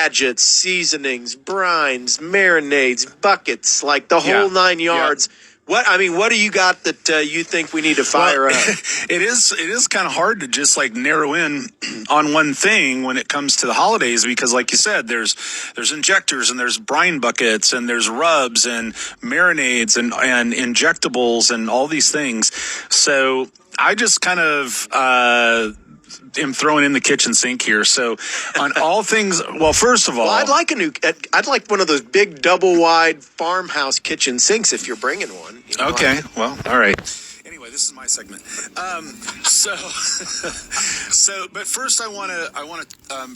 gadgets, seasonings, brines, marinades, buckets, like the whole 9 yards. Yeah. What do you got that you think we need to fire up? It is kind of hard to just like narrow in on one thing when it comes to the holidays, because like you said, there's injectors and there's brine buckets and there's rubs and marinades and injectables and all these things. So I just kind of am throwing in the kitchen sink here. So on all things, well, first of all, I'd like one of those big double wide farmhouse kitchen sinks if you're bringing one. Okay. Well, all right. Anyway, this is my segment. But first I want to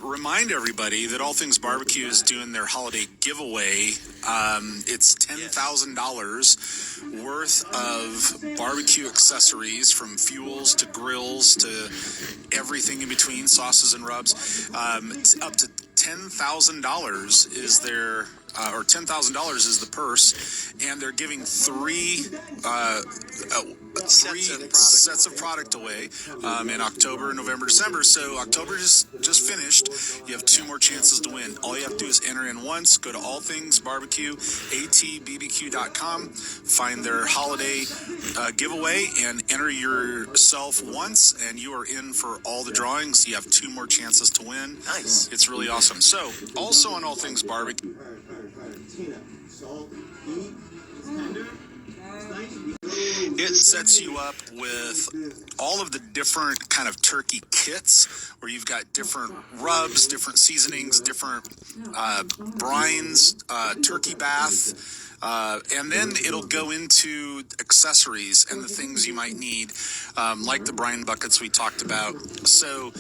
remind everybody that All Things Barbecue is doing their holiday giveaway. It's $10,000 worth of barbecue accessories, from fuels to grills to everything in between, sauces and rubs. Up to $10,000 is their or $10,000 is the purse, and they're giving three sets of product away in October, November, December. So October just finished. You have 2 more chances to win. All you have to do is enter in once. Go to All Things Barbecue, atbbq.com, find their holiday giveaway, and enter yourself once, and you are in for all the drawings. You have 2 more chances to win. Nice. It's really awesome. So, also on All Things Barbecue, it sets you up with all of the different kind of turkey kits, where you've got different rubs, different seasonings, different brines, turkey bath, and then it'll go into accessories and the things you might need, like the brine buckets we talked about. So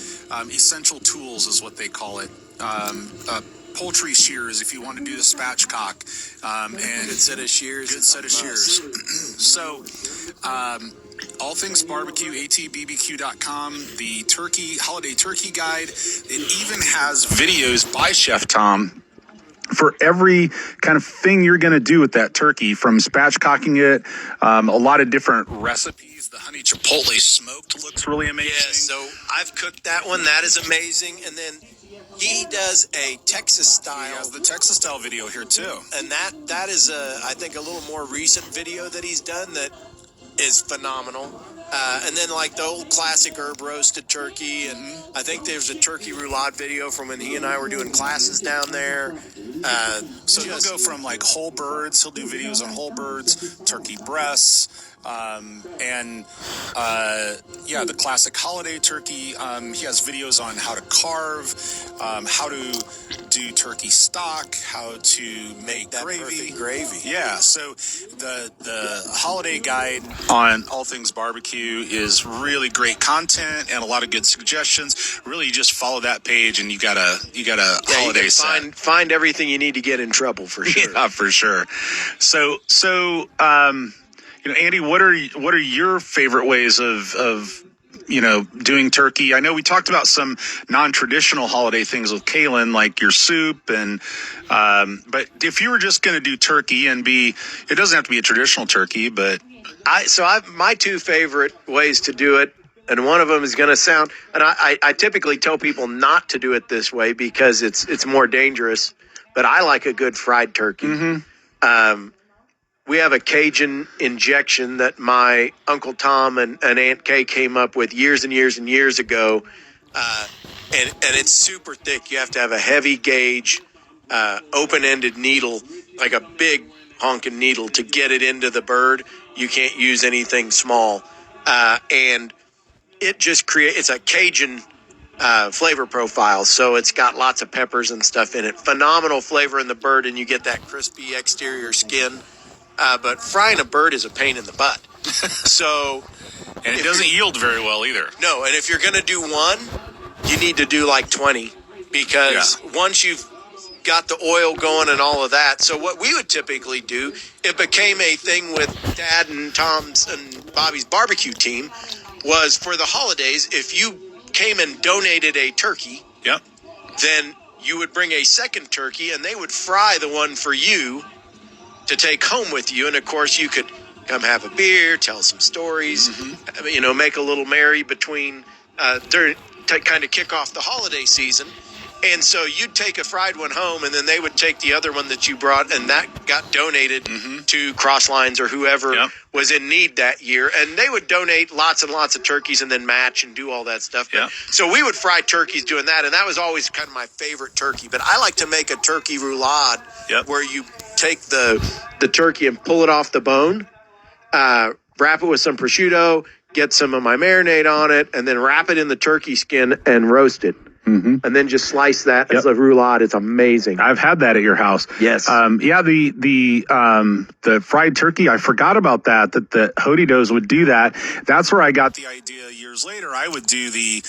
essential tools is what they call it. Poultry shears if you want to do the spatchcock, and good set of shears. So, All Things Barbecue, atbbq.com, the holiday turkey guide. It even has videos by Chef Tom for every kind of thing you're going to do with that turkey, from spatchcocking it, a lot of different recipes. The honey chipotle smoked looks really amazing. Yeah, so I've cooked that one. That is amazing. And then he does a Texas style. He has the Texas style video here too. And that is I think a little more recent video that he's done that is phenomenal. And then like the old classic herb roasted turkey, and I think there's a turkey roulade video from when he and I were doing classes down there. So he'll go from like whole birds. He'll do videos on whole birds, turkey breasts, the classic holiday turkey. He has videos on how to carve, how to do turkey stock, how to make that gravy. Gravy. Yeah, so the holiday guide on All Things Barbecue is really great content and a lot of good suggestions. Really, you just follow that page and you got a holiday set. Find everything you need to get in trouble, for sure. Yeah, for sure. So Andy, what are your favorite ways of doing turkey? I know we talked about some non-traditional holiday things with Kaylin, like your soup, and but if you were just going to do turkey it doesn't have to be a traditional turkey, but my 2 favorite ways to do it, and one of them is going to sound, and I typically tell people not to do it this way because it's more dangerous, but I like a good fried turkey. Mm-hmm. We have a Cajun injection that my Uncle Tom and Aunt Kay came up with years and years and years ago, and it's super thick. You have to have a heavy gauge, open-ended needle, like a big honking needle, to get it into the bird. You can't use anything small, and it just it's a Cajun flavor profile, so it's got lots of peppers and stuff in it. Phenomenal flavor in the bird, and you get that crispy exterior skin. But frying a bird is a pain in the butt. And it doesn't yield very well either. No, and if you're going to do one, you need to do like 20, because once you've got the oil going and all of that. So what we would typically do, it became a thing with Dad and Tom's and Bobby's barbecue team, was for the holidays, if you came and donated a turkey, then you would bring a second turkey and they would fry the one for you to take home with you. And of course you could come have a beer, tell some stories, make a little merry between, to kind of kick off the holiday season. And so you'd take a fried one home, and then they would take the other one that you brought, and that got donated to Crosslines or whoever was in need that year. And they would donate lots and lots of turkeys and then match and do all that stuff. But, so we would fry turkeys doing that, and that was always kind of my favorite turkey. But I like to make a turkey roulade where you take the turkey and pull it off the bone, wrap it with some prosciutto, get some of my marinade on it, and then wrap it in the turkey skin and roast it. And then just slice that as a roulade. It's amazing. I've had that at your house. Yes. The fried turkey, I forgot about that the Hodidos would do that. That's where I got The idea years later, I would do the,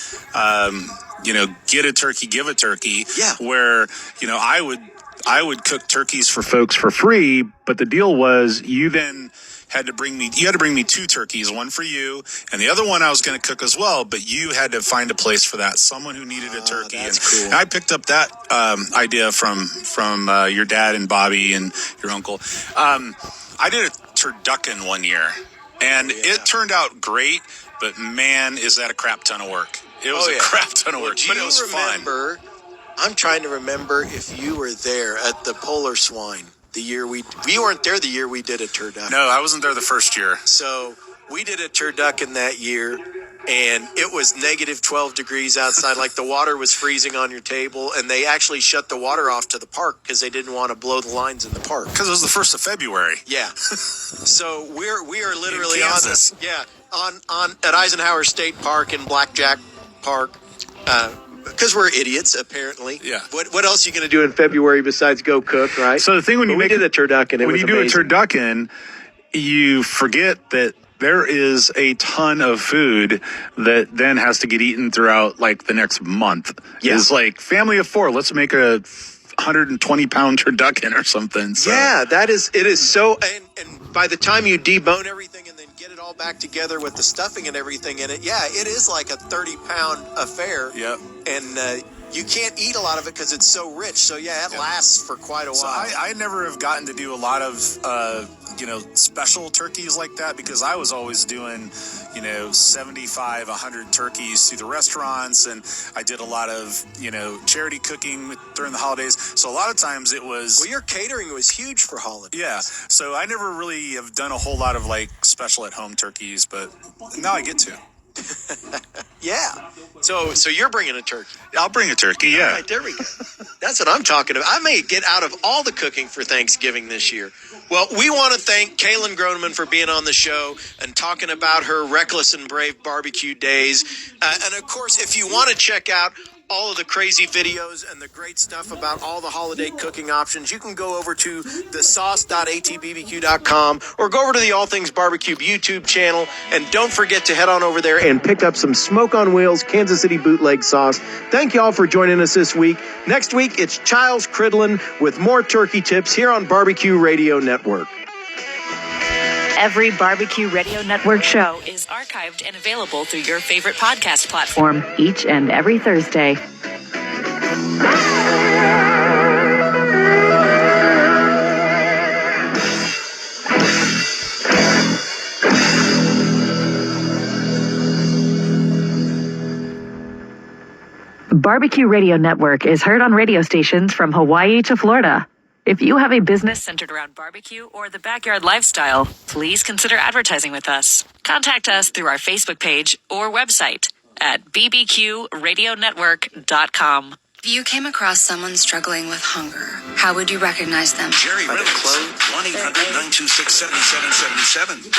get a turkey, give a turkey. Yeah. Where, I would cook turkeys for folks for free, but the deal was you had to bring me 2 turkeys, one for you, and the other one I was going to cook as well, but you had to find a place for that, someone who needed a turkey. That's cool. And I picked up that idea from your dad and Bobby and your uncle. I did a turducken one year, and it turned out great, but man, is that a crap ton of work. It was a crap ton of work, but it was fun. I'm trying to remember if you were there at the Polar Swine. The year we weren't there the year we did a turducken. No, I wasn't there the first year. So we did a turducken that year, and it was negative 12 degrees outside. Like the water was freezing on your table, and they actually shut the water off to the park because they didn't want to blow the lines in the park. Because it was the 1st of February. Yeah. So we are literally in on Kansas. this. Yeah. On at Eisenhower State Park and Blackjack Park. Because we're idiots, apparently. Yeah. What else are you going to do in February besides go cook, right? So the thing when we did a turducken, when you do amazing. a turducken, you forget that there is a ton of food that then has to get eaten throughout like the next month. Yeah. It's like family of 4. Let's make a 120-pound turducken or something. So. Yeah, it is so, and by the time you debone everything and then get it all back together with the stuffing and everything in it, it is like a 30-pound affair. Yep. And you can't eat a lot of it because it's so rich. So it lasts for quite a while. So I never have gotten to do a lot of, special turkeys like that because I was always doing, 75, 100 turkeys through the restaurants. And I did a lot of, charity cooking during the holidays. So a lot of times it was... Well, your catering was huge for holidays. Yeah. So I never really have done a whole lot of like special at home turkeys, but now I get to. Yeah. So you're bringing a turkey. I'll bring a turkey, yeah. All right, there we go. That's what I'm talking about. I may get out of all the cooking for Thanksgiving this year. Well, we want to thank Kaylin Groneman for being on the show and talking about her reckless and brave barbecue days. And of course, if you want to check out all of the crazy videos and the great stuff about all the holiday cooking options, you can go over to thesauce.atbbq.com or go over to the All Things Barbecue YouTube channel. And don't forget to head on over there and pick up some Smoke on Wheels Kansas City bootleg sauce. Thank you all for joining us this week. Next week, it's Childs Cridlin with more turkey tips here on Barbecue Radio Network. Every Barbecue Radio Network show is archived and available through your favorite podcast platform each and every Thursday. Barbecue Radio Network is heard on radio stations from Hawaii to Florida. If you have a business centered around barbecue or the backyard lifestyle, please consider advertising with us. Contact us through our Facebook page or website at bbqradionetwork.com. If you came across someone struggling with hunger, how would you recognize them? Jerry Reynolds, 1-800-926-7777.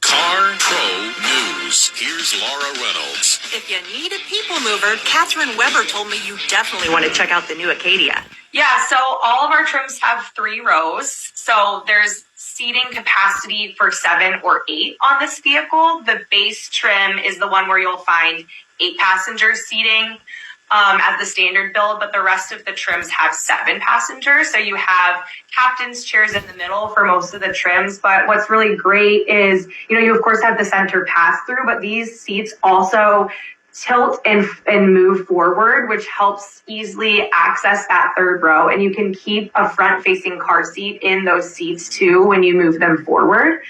Car Pro News. Here's Laura Reynolds. If you need a people mover, Catherine Weber told me you definitely want to check out the new Acadia. Yeah, so all of our trims have 3 rows. So there's seating capacity for 7 or 8 on this vehicle. The base trim is the one where you'll find 8 passengers seating as the standard build, but the rest of the trims have 7 passengers. So you have captain's chairs in the middle for most of the trims. But what's really great is, you of course have the center pass through, but these seats also tilt and move forward, which helps easily access that third row. And you can keep a front facing car seat in those seats too when you move them forward.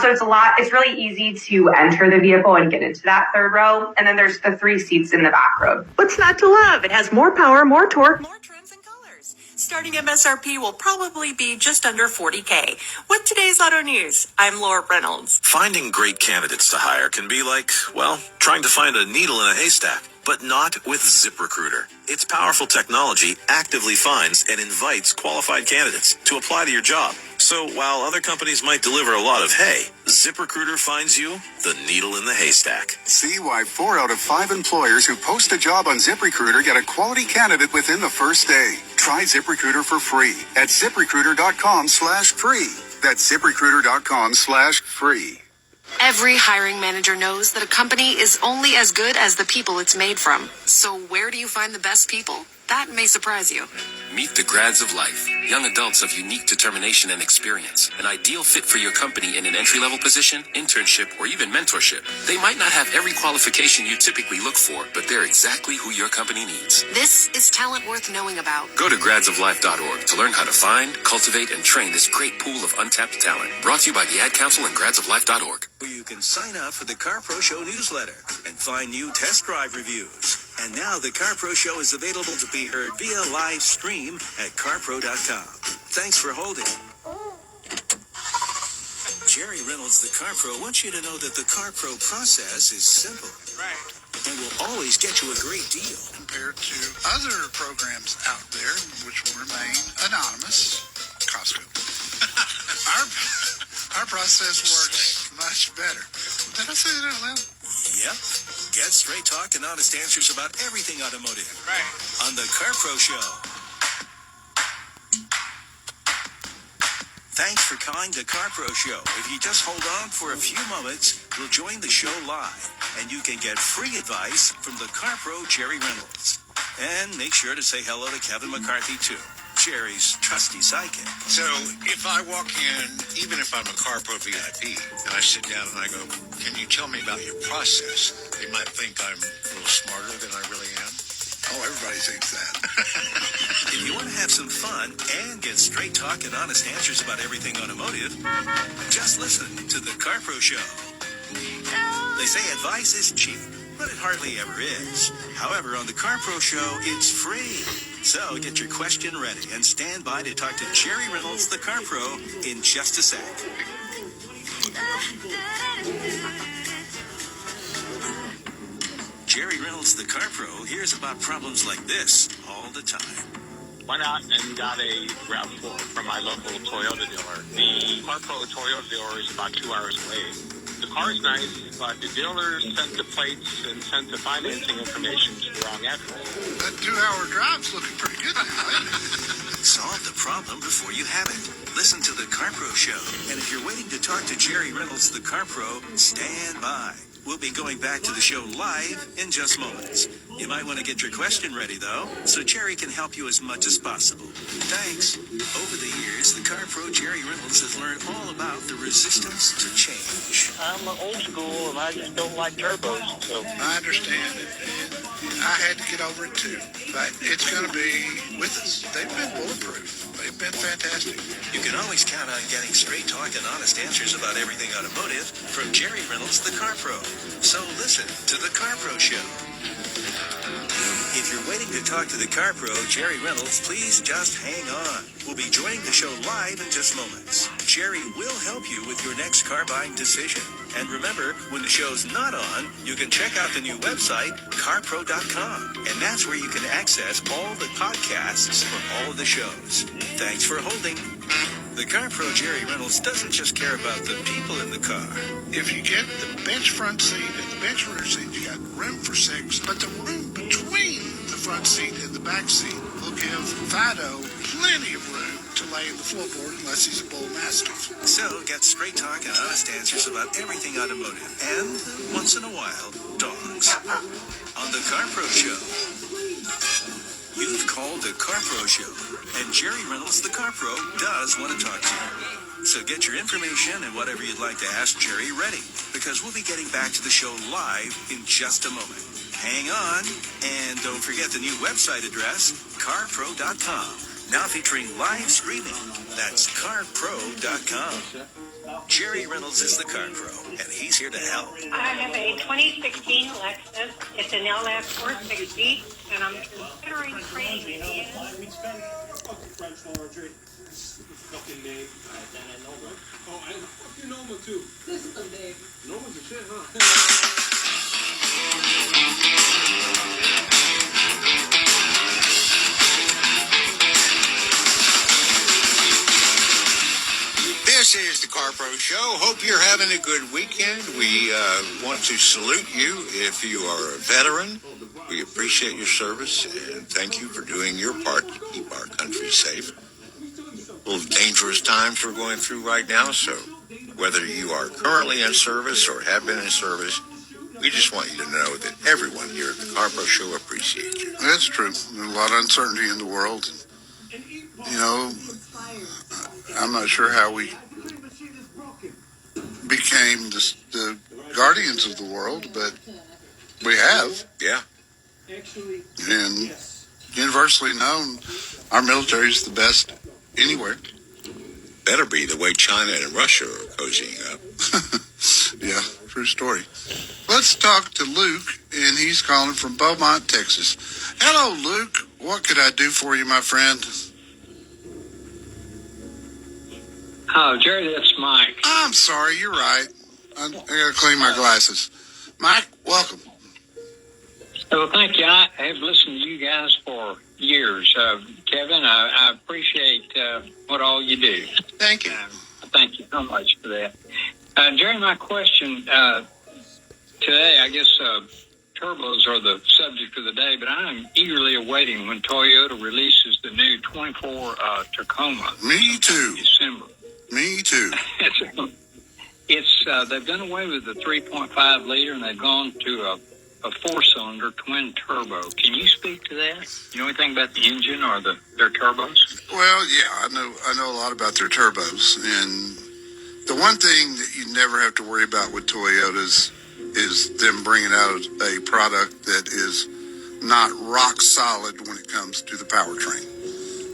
So it's really easy to enter the vehicle and get into that third row. And then there's the 3 seats in the back row. What's not to love? It has more power, more torque, more trims and colors. Starting MSRP will probably be just under $40K. With today's Auto News, I'm Laura Reynolds. Finding great candidates to hire can be like, well, trying to find a needle in a haystack, but not with ZipRecruiter. Its powerful technology actively finds and invites qualified candidates to apply to your job. So while other companies might deliver a lot of hay, ZipRecruiter finds you the needle in the haystack. See why 4 out of 5 employers who post a job on ZipRecruiter get a quality candidate within the first day. Try ZipRecruiter for free at ZipRecruiter.com/free. That's ZipRecruiter.com/free. Every hiring manager knows that a company is only as good as the people it's made from. So where do you find the best people? That may surprise you. Meet the grads of life, young adults of unique determination and experience, an ideal fit for your company in an entry-level position, internship, or even mentorship. They might not have every qualification you typically look for, but they're exactly who your company needs. This is talent worth knowing about. Go to gradsoflife.org to learn how to find, cultivate, and train this great pool of untapped talent. Brought to you by the Ad Council and gradsoflife.org. Where you can sign up for the Car Pro Show newsletter and find new test drive reviews. And now the Car Pro Show is available to be heard via live stream at carpro.com. Thanks for holding. Jerry Reynolds, the Car Pro, wants you to know that the Car Pro process is simple. Right. And will always get you a great deal. Compared to other programs out there, which will remain anonymous, Costco. Our process works much better. Did I say that out loud? Yep. Get straight talk and honest answers about everything automotive. Right. On the Car Pro Show. Thanks for calling the Car Pro Show. If you just hold on for a few moments, we'll join the show live, and you can get free advice from the Car Pro Jerry Reynolds. And make sure to say hello to Kevin McCarthy, too, Jerry's trusty sidekick. So if I walk in, even if I'm a Car Pro VIP, and I sit down and I go, can you tell me about your process? They might think I'm a little smarter than I really am. Oh, everybody thinks that. If you want to have some fun and get straight talk and honest answers about everything automotive, just listen to the Car Pro Show. They say advice is cheap, but it hardly ever is. However, on the Car Pro Show, it's free. So get your question ready and stand by to talk to Jerry Reynolds, the Car Pro, in just a sec. Jerry Reynolds, the Car Pro, hears about problems like this all the time. Went out and got a RAV4 from my local Toyota dealer. The Car Pro Toyota dealer is about 2 hours away. The car is nice, but the dealer sent the plates and sent the financing information to the wrong address. That 2-hour drive's looking pretty good now, isn't it? Solve the problem before you have it. Listen to the Car Pro Show. And if you're waiting to talk to Jerry Reynolds, the Car Pro, stand by. We'll be going back to the show live in just moments. You might want to get your question ready, though, so Jerry can help you as much as possible. Thanks. Over the years, the Car Pro Jerry Reynolds has learned all about the resistance to change. I'm old school and I just don't like turbos. So I understand it. And I had to get over it too. But it's going to be with us. They've been bulletproof. They've been fantastic. You can always count on getting straight talk and honest answers about everything automotive from Jerry Reynolds, the Car Pro. So listen to the Car Pro Show. If you're waiting to talk to the Car Pro, Jerry Reynolds, please just hang on. We'll be joining the show live in just moments. Jerry will help you with your next car buying decision. And remember, when the show's not on, you can check out the new website, carpro.com. And that's where you can access all the podcasts from all of the shows. Thanks for holding. The Car Pro Jerry Reynolds doesn't just care about the people in the car. If you get the bench front seat and the bench rear seat, you got room for 6, but the room between the front seat and the back seat will give Fido plenty of room to lay in the floorboard unless he's a bull mastiff. So get straight talk and honest answers about everything automotive and, once in a while, dogs. On the Car Pro Show. You've called the Car Pro Show, and Jerry Reynolds, the Car Pro, does want to talk to you. So get your information and whatever you'd like to ask Jerry ready, because we'll be getting back to the show live in just a moment. Hang on, and don't forget the new website address, carpro.com. Now featuring live streaming. That's carpro.com. Jerry Reynolds is the Car Pro, and he's here to help. I have a 2016 Lexus. It's an LS 460, and I'm considering trading it in. This is the Car Pro Show. Hope you're having a good weekend. We want to salute you if you are a veteran. We appreciate your service and thank you for doing your part to keep our country safe. A little dangerous times we're going through right now, so whether you are currently in service or have been in service, we just want you to know that everyone here at the Car Pro Show appreciates you. That's true. There's a lot of uncertainty in the world. You know, I'm not sure how we became the guardians of the world, but we have. Yeah. And universally known, our military is the best anywhere. Better be the way China and Russia are cozying up. Yeah, true story. Let's talk to Luke, and he's calling from Beaumont, Texas. Hello, Luke. What could I do for you, my friend? Oh, Jerry, that's Mike. I'm sorry, you're right. I gotta clean my glasses. Mike, welcome. Well, thank you. I have listened to you guys for years. Kevin, I appreciate what all you do. Thank you. Thank you so much for that. Jerry, my question today, I guess turbos are the subject of the day, but I'm eagerly awaiting when Toyota releases the new 24 Tacoma. Me too. December. Me too. It's they've done away with the 3.5 liter and they've gone to a 4-cylinder twin turbo. Can you speak to that? You know anything about the engine or their turbos? Well, yeah, I know a lot about their turbos, and the one thing that you never have to worry about with Toyotas is them bringing out a product that is not rock solid when it comes to the powertrain.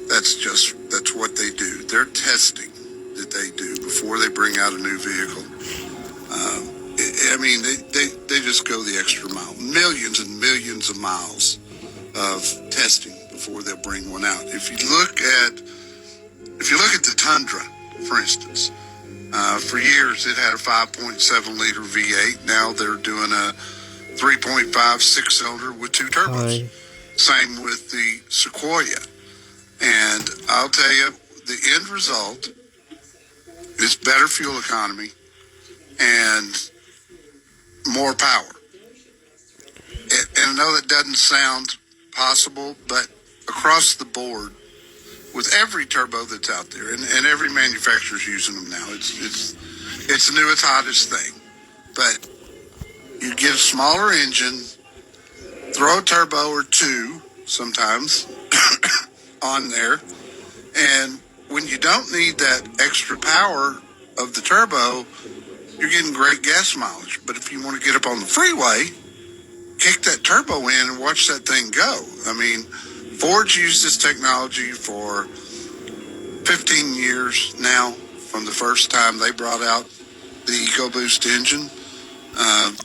That's what they do. Their testing that they do before they bring out a new vehicle. I mean, they just go the extra mile. Millions and millions of miles of testing before they'll bring one out. If you look at the Tundra, for instance, for years it had a 5.7 liter V8. Now they're doing a 3.5 6-cylinder with 2 turbos. Hi. Same with the Sequoia. And I'll tell you, the end result is better fuel economy and more power. And I know that doesn't sound possible, but across the board, with every turbo that's out there, and every manufacturer's using them now, it's the newest, hottest thing. But you get a smaller engine, throw a turbo or two sometimes on there, and when you don't need that extra power of the turbo, you're getting great gas mileage. But if you want to get up on the freeway, kick that turbo in and watch that thing go. I mean, Ford's used this technology for 15 years now, from the first time they brought out the EcoBoost engine.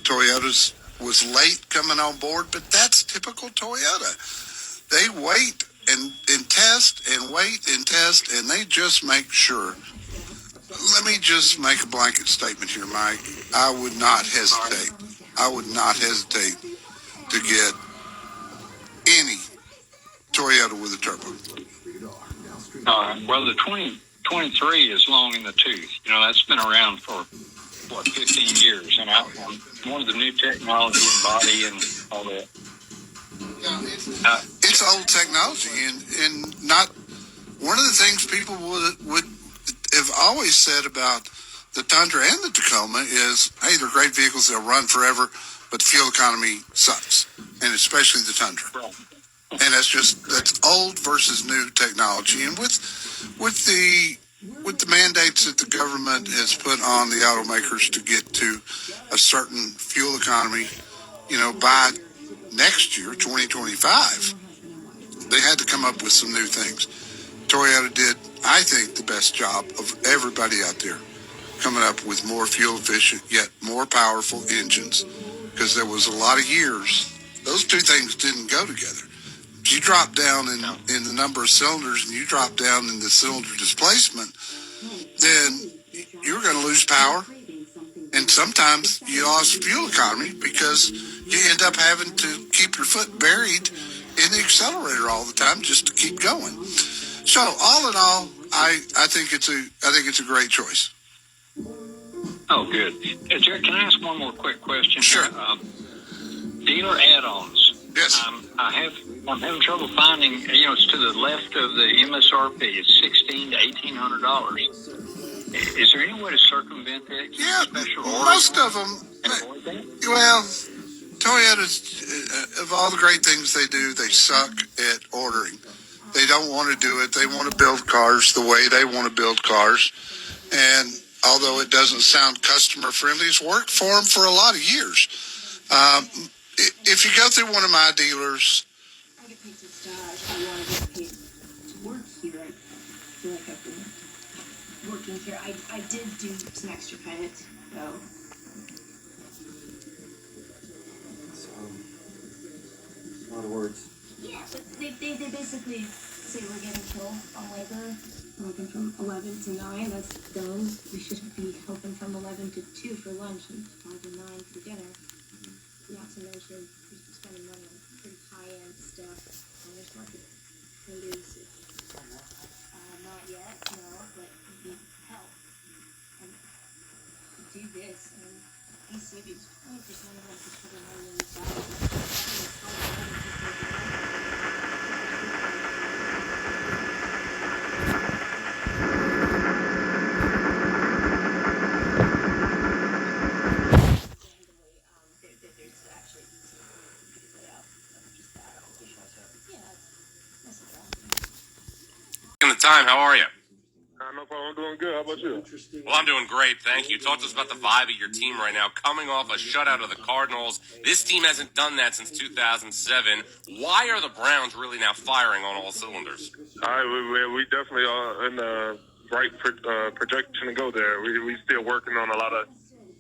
Toyota's was late coming on board, but that's typical Toyota. They wait and test and wait and test, and they just make sure. Let me just make a blanket statement here, Mike. I would not hesitate. To get any Toyota with a turbo. Well, the 2023 is long in the tooth. You know, that's been around for, 15 years. And I wanted the new technology and body and all that. It's old technology, and not one of the things people would have always said about the Tundra and the Tacoma is, hey, they're great vehicles, they'll run forever, but the fuel economy sucks, and especially the Tundra. And that's old versus new technology. And with the mandates that the government has put on the automakers to get to a certain fuel economy, by next year, 2025, they had to come up with some new things. Toyota did, I think, the best job of everybody out there, coming up with more fuel efficient yet more powerful engines, because there was a lot of years those two things didn't go together. If you drop down in the number of cylinders and you drop down in the cylinder displacement, then you're going to lose power, and sometimes you lost fuel economy because you end up having to keep your foot buried in the accelerator all the time just to keep going. So all in all, I think it's a great choice. Oh, good. Jerry, can I ask one more quick question? Sure. Dealer add-ons. Yes. I'm having trouble finding. It's to the left of the MSRP. It's $1,600 to $1,800. Is there any way to circumvent that? Yeah, special order? most of them. Well, Toyota, of all the great things they do, they suck at ordering. They don't want to do it. They want to build cars the way they want to build cars. And although it doesn't sound customer friendly, it's worked for them for a lot of years. If you go through one of my dealers, I get paid to stash. I want to get paid to work here. I feel like I've been working here. I did do some extra credit, though. A lot of words. Yeah, but they basically say we're getting killed on labor. Working from 11 to 9, that's dumb. We should be helping from 11 to 2 for lunch and 5 to 9 for dinner. Not to mention, we're spending money on pretty high-end stuff. Farmers market produce. Not yet, no, but we need help. And to do this, and these savings, 20% of them is cover more than Time, how are you? No problem. I'm doing good. How about you? Well, I'm doing great, thank you. Talk to us about the vibe of your team right now. Coming off a shutout of the Cardinals, this team hasn't done that since 2007. Why are the Browns really now firing on all cylinders? All right, we definitely are in the right projection to go there. We still working on a lot of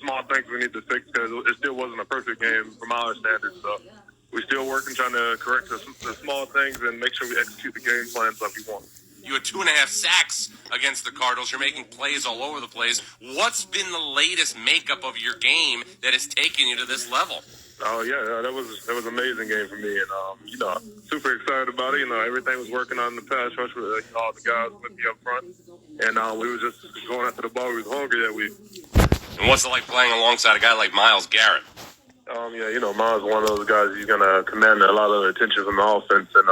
small things we need to fix because it still wasn't a perfect game from our standards. So we're still working, trying to correct the small things and make sure we execute the game plans like we want. You had 2.5 sacks against the Cardinals. You're making plays all over the place. What's been the latest makeup of your game that has taken you to this level? Oh yeah, that was an amazing game for me, and super excited about it. Everything was working on the pass rush with all the guys with me up front, and we were just going after the ball. We was hungry that week. And what's it like playing alongside a guy like Myles Garrett? Myles is one of those guys. He's gonna command a lot of attention from the offense, and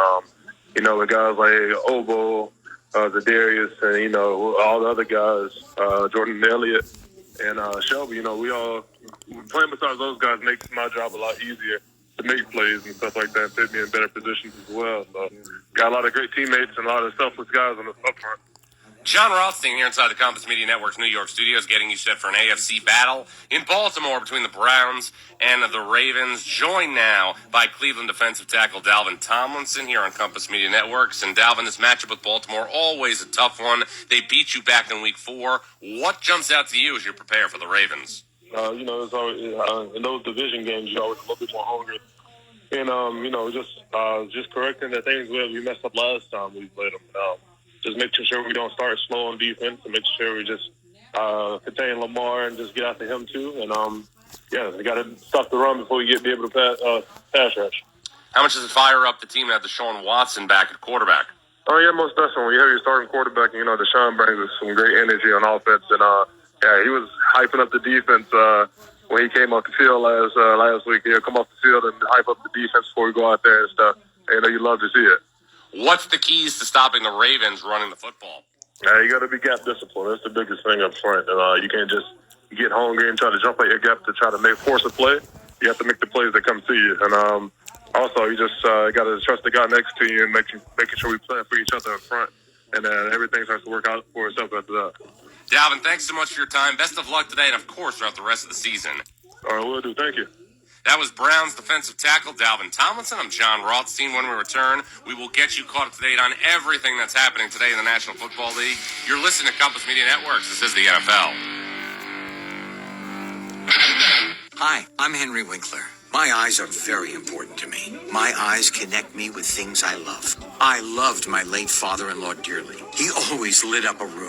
the guys like Obo, Zadarius, and all the other guys, Jordan Elliott and Shelby. We all playing besides those guys makes my job a lot easier to make plays and stuff like that, and put me in better positions as well. So got a lot of great teammates and a lot of selfless guys on the up front. John Rothstein here inside the Compass Media Network's New York studios, getting you set for an AFC battle in Baltimore between the Browns and the Ravens. Joined now by Cleveland defensive tackle Dalvin Tomlinson here on Compass Media Networks. And Dalvin, this matchup with Baltimore, always a tough one. They beat you back in Week 4. What jumps out to you as you prepare for the Ravens? It's always, in those division games, you're always a little bit more hungry. And, just correcting the things we messed up last time we played them. Just making sure we don't start slow on defense and making sure we just contain Lamar and just get after him too. And, we got to stop the run before we be able to pass rush. How much does it fire up the team to have Deshaun Watson back at quarterback? Oh, yeah, most definitely. When you have your starting quarterback, Deshaun brings us some great energy on offense. And, he was hyping up the defense when he came off the field last week. He'll come off the field and hype up the defense before we go out there and stuff. You love to see it. What's the keys to stopping the Ravens running the football? You got to be gap discipline. That's the biggest thing up front. And, you can't just get hungry and try to jump at your gap to try to force a play. You have to make the plays that come to you. And also, you just got to trust the guy next to you and making sure we play for each other up front. And then everything starts to work out for itself after that. Dalvin, thanks so much for your time. Best of luck today and, of course, throughout the rest of the season. All right, will do. Thank you. That was Browns defensive tackle Dalvin Tomlinson. I'm John Rothstein. When we return, we will get you caught up to date on everything that's happening today in the National Football League. You're listening to Compass Media Networks. This is the NFL. Hi, I'm Henry Winkler. My eyes are very important to me. My eyes connect me with things I love. I loved my late father-in-law dearly. He always lit up a room